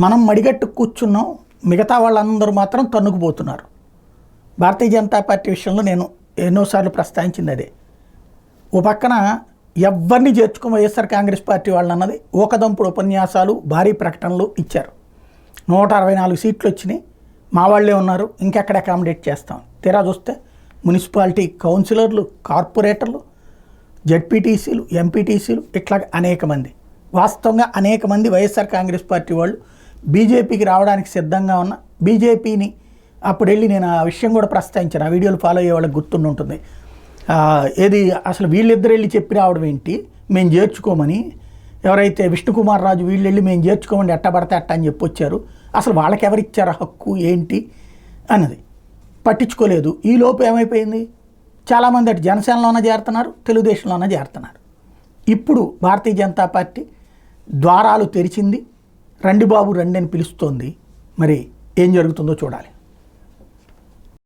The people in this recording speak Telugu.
మనం మడిగట్టు కూర్చున్నాం, మిగతా వాళ్ళందరూ మాత్రం తన్నుకుపోతున్నారు. భారతీయ జనతా పార్టీ విషయంలో నేను ఎన్నోసార్లు ప్రస్తావించింది అదే. ఓ పక్కన ఎవరిని చేర్చుకో వైఎస్ఆర్ కాంగ్రెస్ పార్టీ వాళ్ళు అన్నది ఊకదంపుడు ఉపన్యాసాలు, భారీ ప్రకటనలు ఇచ్చారు. 164 సీట్లు వచ్చినాయి, మా వాళ్ళే ఉన్నారు, ఇంకెక్కడ అకామిడేట్ చేస్తాం. తీరా చూస్తే మున్సిపాలిటీ కౌన్సిలర్లు, కార్పొరేటర్లు, జడ్పీటీసీలు, ఎంపీటీసీలు, ఇట్లా అనేక మంది, వాస్తవంగా అనేక మంది వైఎస్ఆర్ కాంగ్రెస్ పార్టీ వాళ్ళు బీజేపీకి రావడానికి సిద్ధంగా ఉన్న బీజేపీని అప్పుడు వెళ్ళి నేను ఆ విషయం కూడా ప్రస్తావించాను. ఆ వీడియోలు ఫాలో అయ్యే వాళ్ళకి గుర్తుంటుంది. ఏది అసలు వీళ్ళిద్దరు వెళ్ళి చెప్పి రావడం ఏంటి, మేము చేర్చుకోమని, ఎవరైతే విష్ణుకుమార్ రాజు వీళ్ళు వెళ్ళి మేము చేర్చుకోమని ఎట్టబడితే అట్ట అని చెప్పి వచ్చారు. అసలు వాళ్ళకి ఎవరిచ్చారు హక్కు ఏంటి అన్నది పట్టించుకోలేదు. ఈ లోపు ఏమైపోయింది, చాలామంది అటు జనసేనలోనే చేరుతున్నారు, తెలుగుదేశంలోనే చేరుతున్నారు. ఇప్పుడు భారతీయ జనతా పార్టీ ద్వారాలు తెరిచింది, రండి బాబు రండి అని పిలుస్తోంది. మరి ఏం జరుగుతుందో చూడాలి.